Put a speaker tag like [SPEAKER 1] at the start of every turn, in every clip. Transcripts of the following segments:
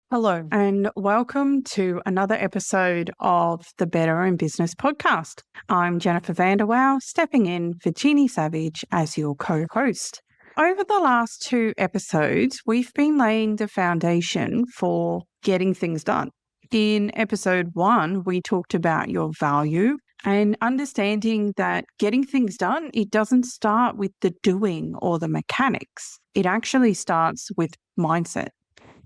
[SPEAKER 1] Hello, and welcome to another episode of the Better in Business podcast. I'm Jennifer Vanderwouw, stepping in for Jeannie Savage as your co-host. Over the last two episodes, we've been laying the foundation for getting things done. In episode 1, we talked about your value and understanding that getting things done, it doesn't start with the doing or the mechanics. It actually starts with mindset.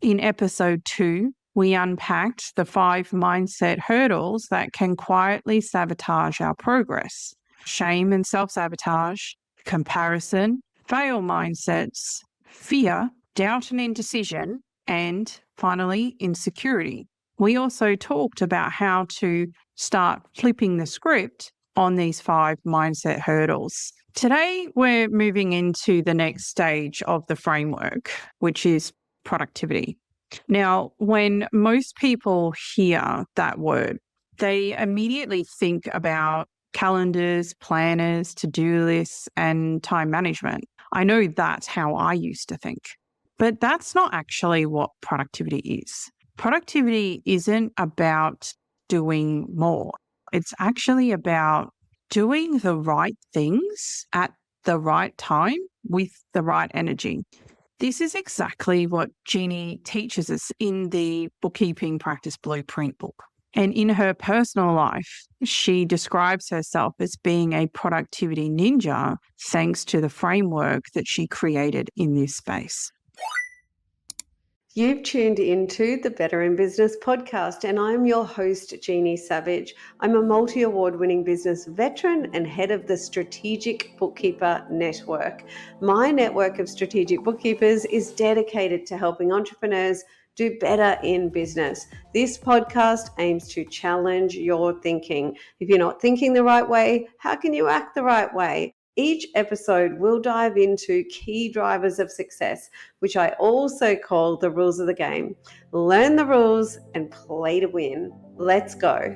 [SPEAKER 1] In episode 2, we unpacked the 5 mindset hurdles that can quietly sabotage our progress: shame and self-sabotage, comparison, fail mindsets, fear, doubt and indecision, and finally, insecurity. We also talked about how to start flipping the script on these 5 mindset hurdles. Today, we're moving into the next stage of the framework, which is productivity. Now, when most people hear that word, they immediately think about calendars, planners, to-do lists, and time management. I know that's how I used to think, but that's not actually what productivity is. Productivity isn't about doing more. It's actually about doing the right things at the right time with the right energy. This is exactly what Jeannie teaches us in the Bookkeeping Practice Blueprint book. And in her personal life, she describes herself as being a productivity ninja thanks to the framework that she created in this space.
[SPEAKER 2] You've tuned into the Better in Business podcast, and I'm your host, Jeannie Savage. I'm a multi-award winning business veteran and head of the Strategic Bookkeeper Network. My network of strategic bookkeepers is dedicated to helping entrepreneurs do better in business. This podcast aims to challenge your thinking. If you're not thinking the right way, how can you act the right way? Each episode will dive into key drivers of success, which I also call the rules of the game. Learn the rules and play to win. Let's go.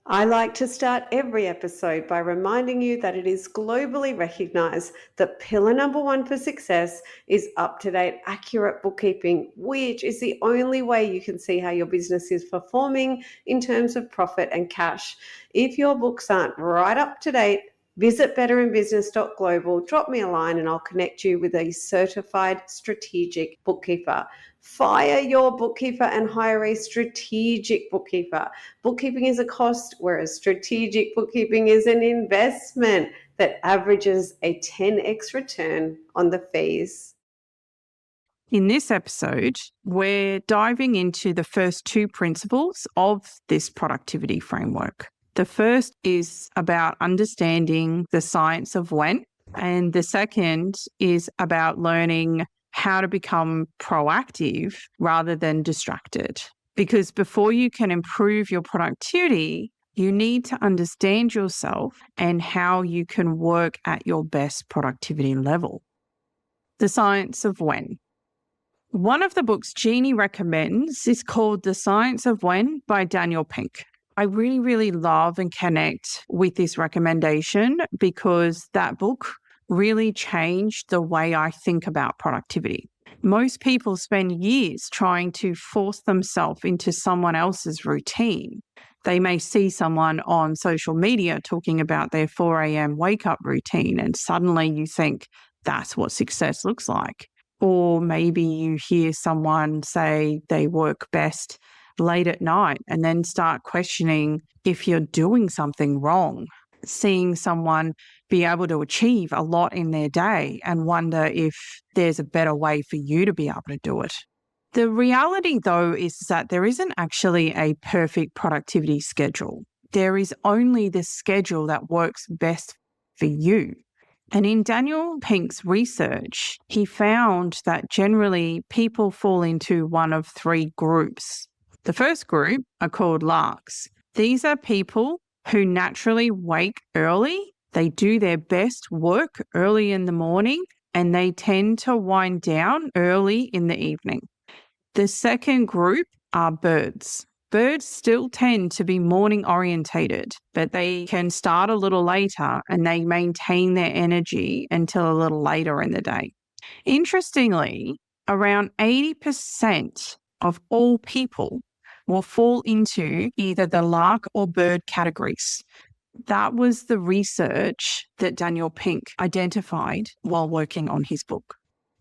[SPEAKER 2] I like to start every episode by reminding you that it is globally recognized that pillar number 1 for success is up-to-date, accurate bookkeeping, which is the only way you can see how your business is performing in terms of profit and cash. If your books aren't right up to date, visit betterinbusiness.global, drop me a line and I'll connect you with a certified strategic bookkeeper. Fire your bookkeeper and hire a strategic bookkeeper. Bookkeeping is a cost, whereas strategic bookkeeping is an investment that averages a 10x return on the fees.
[SPEAKER 1] In this episode, we're diving into the first 2 principles of this productivity framework. The first is about understanding the science of when, and the second is about learning how to become proactive rather than distracted. Because before you can improve your productivity, you need to understand yourself and how you can work at your best productivity level. The science of when. One of the books Jeannie recommends is called The Science of When by Daniel Pink. I really love and connect with this recommendation because that book really changed the way I think about productivity. Most people spend years trying to force themselves into someone else's routine. They may see someone on social media talking about their 4 a.m. wake-up routine, and suddenly you think that's what success looks like. Or maybe you hear someone say they work best late at night and then start questioning if you're doing something wrong. Seeing someone be able to achieve a lot in their day and wonder if there's a better way for you to be able to do it. The reality, though, is that there isn't actually a perfect productivity schedule. There is only the schedule that works best for you. And in Daniel Pink's research, he found that generally people fall into one of 3 groups. The first group are called larks. These are people who naturally wake early. They do their best work early in the morning and they tend to wind down early in the evening. The second group are birds. Birds still tend to be morning orientated, but they can start a little later and they maintain their energy until a little later in the day. Interestingly, around 80% of all people will fall into either the lark or bird categories. That was the research that Daniel Pink identified while working on his book.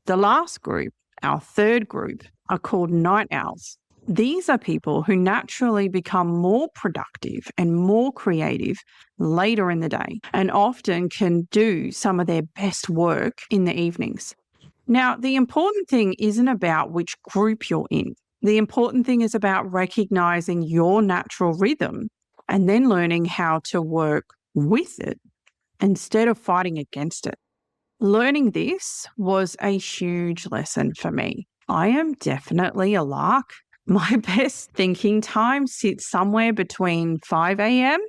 [SPEAKER 1] The last group, our third group, are called night owls. These are people who naturally become more productive and more creative later in the day and often can do some of their best work in the evenings. Now, the important thing isn't about which group you're in. The important thing is about recognizing your natural rhythm and then learning how to work with it instead of fighting against it. Learning this was a huge lesson for me. I am definitely a lark. My best thinking time sits somewhere between 5 a.m.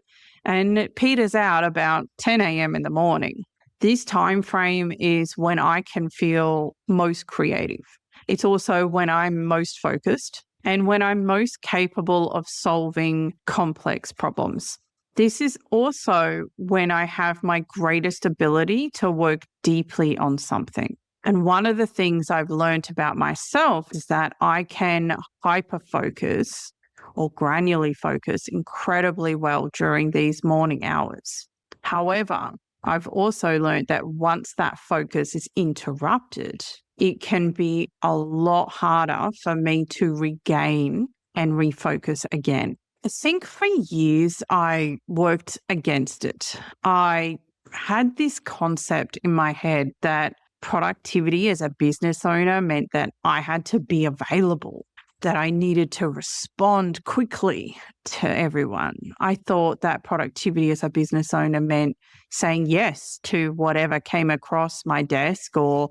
[SPEAKER 1] and it peters out about 10 a.m. in the morning. This time frame is when I can feel most creative. It's also when I'm most focused and when I'm most capable of solving complex problems. This is also when I have my greatest ability to work deeply on something. And one of the things I've learned about myself is that I can hyper-focus or granularly focus incredibly well during these morning hours. However, I've also learned that once that focus is interrupted, it can be a lot harder for me to regain and refocus again. I think for years I worked against it. I had this concept in my head that productivity as a business owner meant that I had to be available, that I needed to respond quickly to everyone. I thought that productivity as a business owner meant saying yes to whatever came across my desk or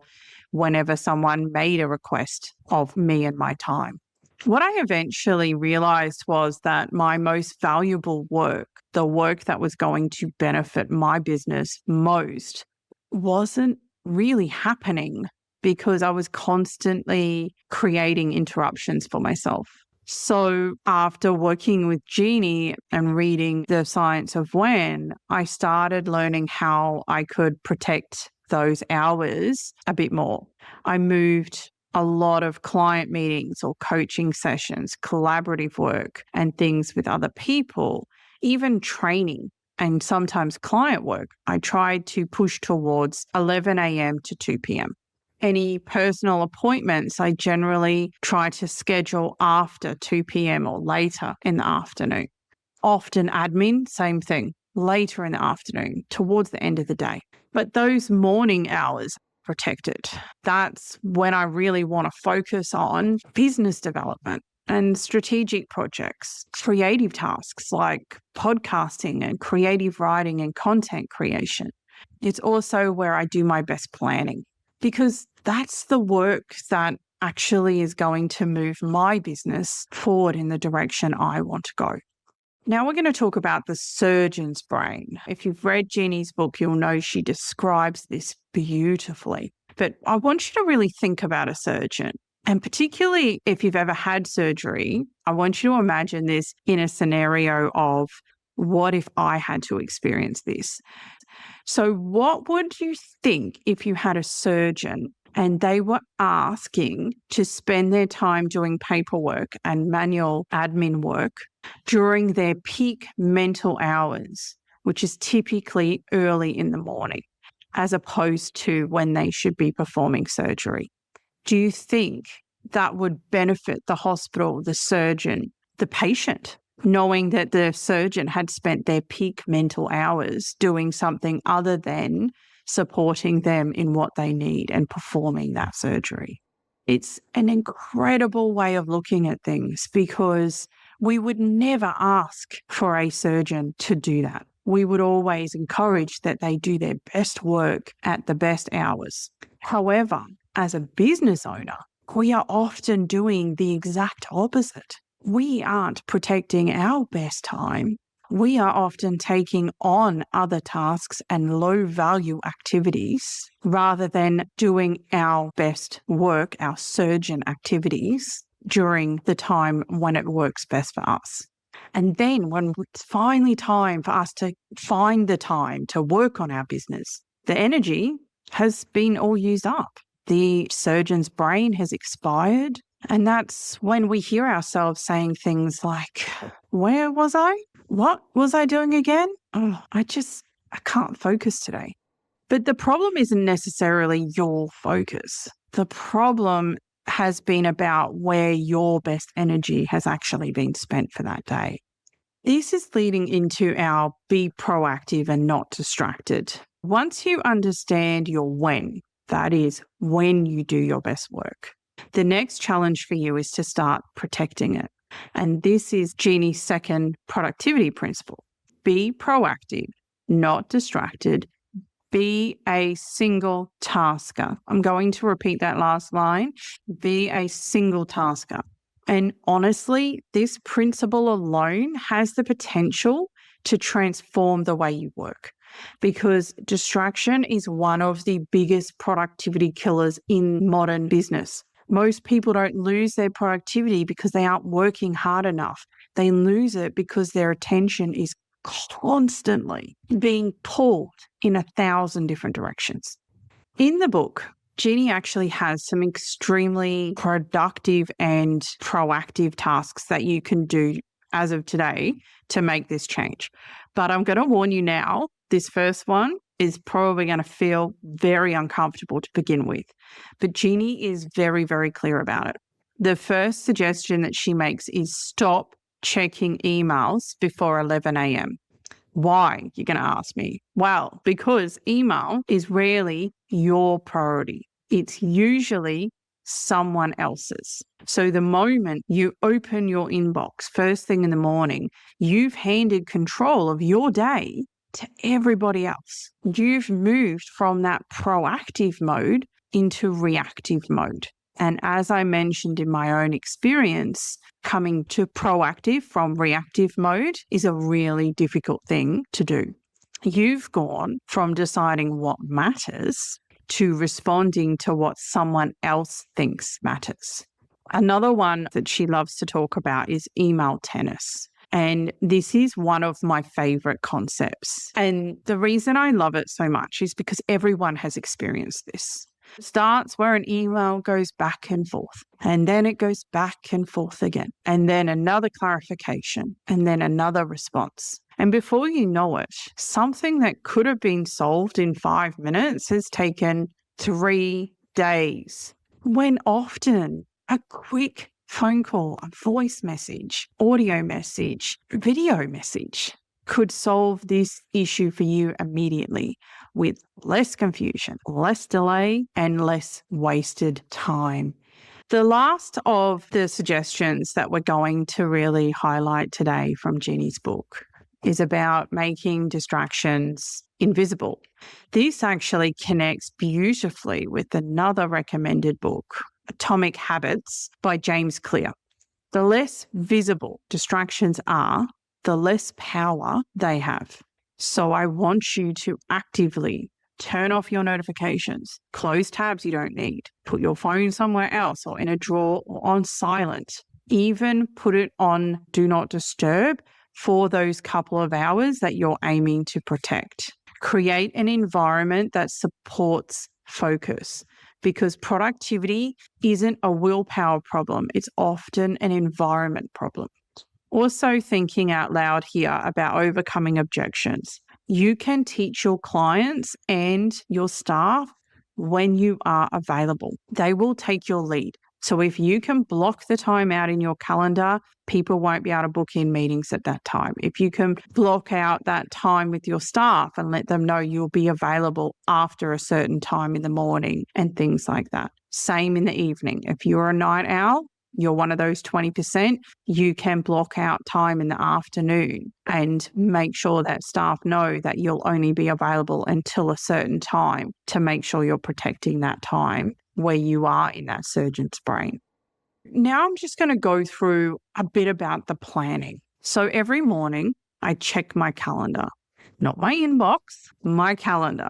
[SPEAKER 1] whenever someone made a request of me and my time. What I eventually realized was that my most valuable work, the work that was going to benefit my business most, wasn't really happening because I was constantly creating interruptions for myself. So after working with Jeannie and reading The Science of When, I started learning how I could protect those hours a bit more. I moved a lot of client meetings or coaching sessions, collaborative work and things with other people, even training and sometimes client work. I tried to push towards 11 a.m. to 2 p.m. Any personal appointments, I generally try to schedule after 2 p.m. or later in the afternoon. Often admin, same thing, later in the afternoon, towards the end of the day. But those morning hours, protected. That's when I really want to focus on business development and strategic projects, creative tasks like podcasting and creative writing and content creation. It's also where I do my best planning because that's the work that actually is going to move my business forward in the direction I want to go. Now we're going to talk about the surgeon's brain. If you've read Jeannie's book, you'll know she describes this beautifully. But I want you to really think about a surgeon. And particularly if you've ever had surgery, I want you to imagine this in a scenario of what if I had to experience this? So what would you think if you had a surgeon and they were asking to spend their time doing paperwork and manual admin work during their peak mental hours, which is typically early in the morning, as opposed to when they should be performing surgery? Do you think that would benefit the hospital, the surgeon, the patient, knowing that the surgeon had spent their peak mental hours doing something other than supporting them in what they need and performing that surgery? It's an incredible way of looking at things because we would never ask for a surgeon to do that. We would always encourage that they do their best work at the best hours. However, as a business owner, we are often doing the exact opposite. We aren't protecting our best time. We are often taking on other tasks and low-value activities rather than doing our best work, our surgeon activities, during the time when it works best for us. And then when it's finally time for us to find the time to work on our business, the energy has been all used up. The surgeon's brain has expired. And that's when we hear ourselves saying things like, where was I? What was I doing again? Oh, I can't focus today. But the problem isn't necessarily your focus. The problem has been about where your best energy has actually been spent for that day. This is leading into our be proactive and not distracted. Once you understand your when, that is when you do your best work, the next challenge for you is to start protecting it. And this is Jeannie's second productivity principle. Be proactive, not distracted. Be a single tasker. I'm going to repeat that last line. Be a single tasker. And honestly, this principle alone has the potential to transform the way you work, because distraction is one of the biggest productivity killers in modern business. Most people don't lose their productivity because they aren't working hard enough. They lose it because their attention is constantly being pulled in 1,000 different directions. In the book, Jeannie actually has some extremely productive and proactive tasks that you can do as of today to make this change. But I'm going to warn you now, this first one is probably going to feel very uncomfortable to begin with. But Jeannie is very, very clear about it. The first suggestion that she makes is stop checking emails before 11 a.m. Why, you're going to ask me? Well, because email is rarely your priority. It's usually someone else's. So the moment you open your inbox first thing in the morning, you've handed control of your day to everybody else. You've moved from that proactive mode into reactive mode. And as I mentioned in my own experience, coming to proactive from reactive mode is a really difficult thing to do. You've gone from deciding what matters to responding to what someone else thinks matters. Another one that she loves to talk about is email tennis. And this is one of my favorite concepts. And the reason I love it so much is because everyone has experienced this. It starts where an email goes back and forth, and then it goes back and forth again, and then another clarification, and then another response. And before you know it, something that could have been solved in 5 minutes has taken 3 days, when often a quick phone call, a voice message, audio message, video message could solve this issue for you immediately with less confusion, less delay, and less wasted time. The last of the suggestions that we're going to really highlight today from Jeannie's book is about making distractions invisible. This actually connects beautifully with another recommended book, Atomic Habits by James Clear. The less visible distractions are, the less power they have. So I want you to actively turn off your notifications, close tabs you don't need, put your phone somewhere else or in a drawer or on silent. Even put it on do not disturb for those couple of hours that you're aiming to protect. Create an environment that supports focus, because productivity isn't a willpower problem. It's often an environment problem. Also thinking out loud here about overcoming objections. You can teach your clients and your staff when you are available. They will take your lead. So if you can block the time out in your calendar, people won't be able to book in meetings at that time. If you can block out that time with your staff and let them know you'll be available after a certain time in the morning and things like that. Same in the evening. If you're a night owl, you're one of those 20%, you can block out time in the afternoon and make sure that staff know that you'll only be available until a certain time to make sure you're protecting that time where you are in that surgeon's brain. Now I'm just going to go through a bit about the planning. So every morning I check my calendar, not my inbox, my calendar.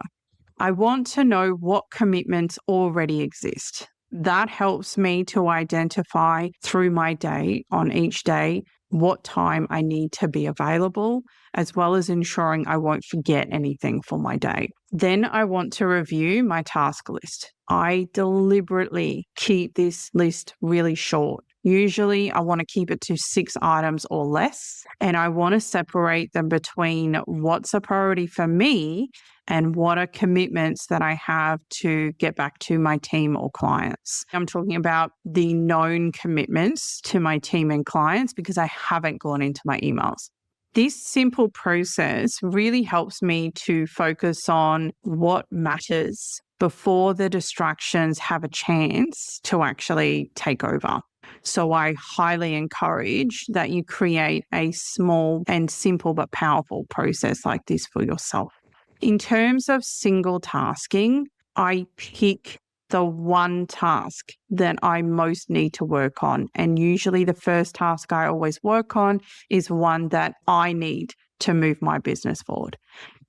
[SPEAKER 1] I want to know what commitments already exist. That helps me to identify through my day on each day what time I need to be available, as well as ensuring I won't forget anything for my day. Then I want to review my task list. I deliberately keep this list really short. Usually I want to keep it to 6 items or less, and I want to separate them between what's a priority for me and what are commitments that I have to get back to my team or clients. I'm talking about the known commitments to my team and clients because I haven't gone into my emails. This simple process really helps me to focus on what matters before the distractions have a chance to actually take over. So I highly encourage that you create a small and simple but powerful process like this for yourself. In terms of single tasking, I pick the one task that I most need to work on. And usually the first task I always work on is one that I need to move my business forward.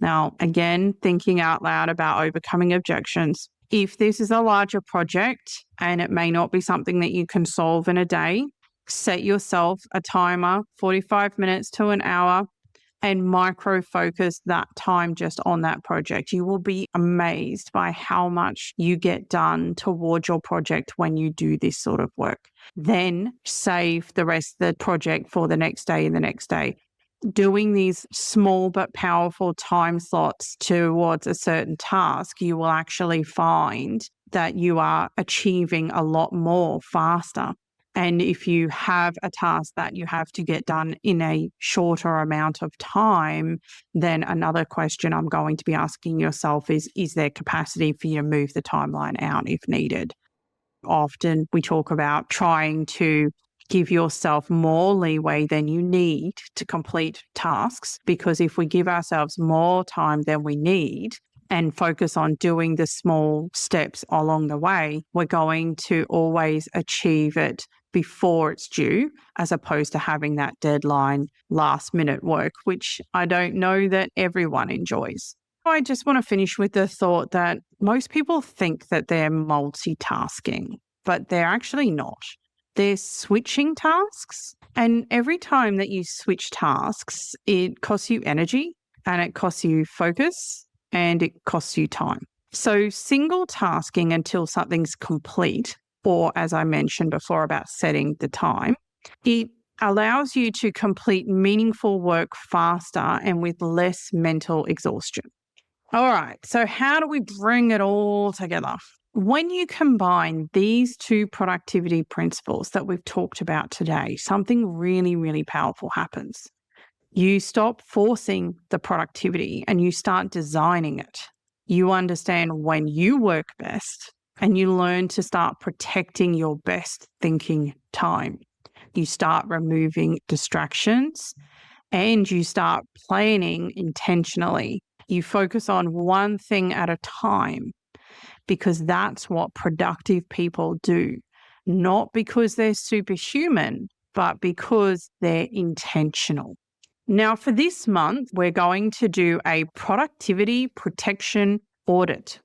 [SPEAKER 1] Now, again, thinking out loud about overcoming objections. If this is a larger project and it may not be something that you can solve in a day, set yourself a timer, 45 minutes to an hour, and micro focus that time just on that project. You will be amazed by how much you get done towards your project when you do this sort of work. Then save the rest of the project for the next day and the next day. Doing these small but powerful time slots towards a certain task, you will actually find that you are achieving a lot more faster. And if you have a task that you have to get done in a shorter amount of time, then another question I'm going to be asking yourself is there capacity for you to move the timeline out if needed? Often we talk about trying to give yourself more leeway than you need to complete tasks, because if we give ourselves more time than we need and focus on doing the small steps along the way, we're going to always achieve it before it's due, as opposed to having that deadline last minute work, which I don't know that everyone enjoys. I just want to finish with the thought that most people think that they're multitasking, but they're actually not. They're switching tasks. And every time that you switch tasks, it costs you energy and it costs you focus and it costs you time. So single tasking until something's complete, or as I mentioned before about setting the time, it allows you to complete meaningful work faster and with less mental exhaustion. All right, so how do we bring it all together? When you combine these two productivity principles that we've talked about today, something really, really powerful happens. You stop forcing the productivity and you start designing it. You understand when you work best and you learn to start protecting your best thinking time. You start removing distractions and you start planning intentionally. You focus on one thing at a time, because that's what productive people do, not because they're superhuman, but because they're intentional. Now, for this month, we're going to do a productivity protection audit.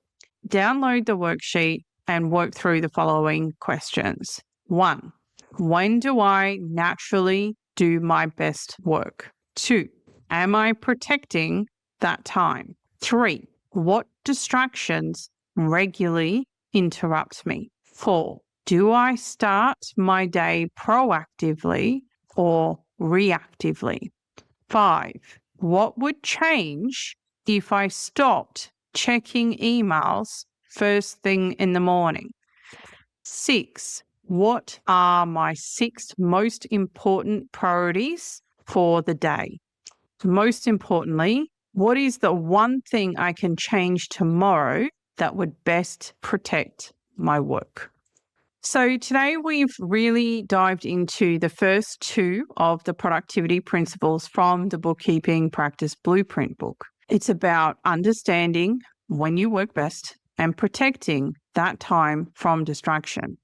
[SPEAKER 1] Download the worksheet and work through the following questions. 1, when do I naturally do my best work? 2, am I protecting that time? 3, what distractions regularly interrupt me? 4, do I start my day proactively or reactively? 5, what would change if I stopped checking emails first thing in the morning? 6, what are my 6 most important priorities for the day? Most importantly, what is the one thing I can change tomorrow that would best protect my work? So today we've really dived into the first 2 of the productivity principles from the Bookkeeping Practice Blueprint book. It's about understanding when you work best and protecting that time from distraction.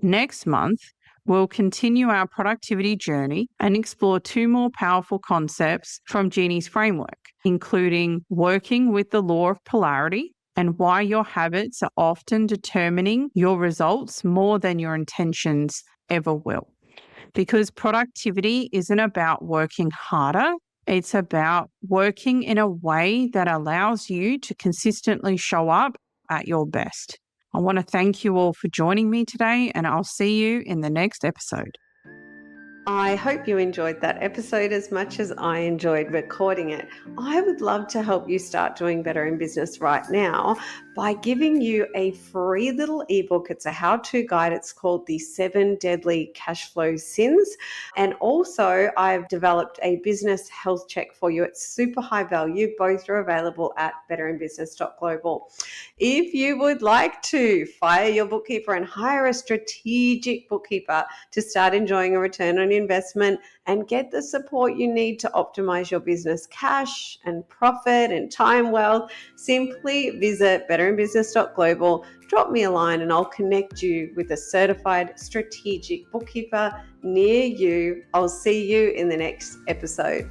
[SPEAKER 1] Next month, we'll continue our productivity journey and explore 2 more powerful concepts from Jeannie's framework, including working with the law of polarity and why your habits are often determining your results more than your intentions ever will. Because productivity isn't about working harder, it's about working in a way that allows you to consistently show up at your best. I want to thank you all for joining me today, and I'll see you in the next episode.
[SPEAKER 2] I hope you enjoyed that episode as much as I enjoyed recording it. I would love to help you start doing better in business right now by giving you a free little ebook. It's a how-to guide. It's called The 7 Deadly Cash Flow Sins. And also I've developed a business health check for you. It's super high value. Both are available at betterinbusiness.global. If you would like to fire your bookkeeper and hire a strategic bookkeeper to start enjoying a return on investment and get the support you need to optimize your business cash and profit and time wealth, simply visit betterinbusiness.global, drop me a line and I'll connect you with a certified strategic bookkeeper near you. I'll see you in the next episode.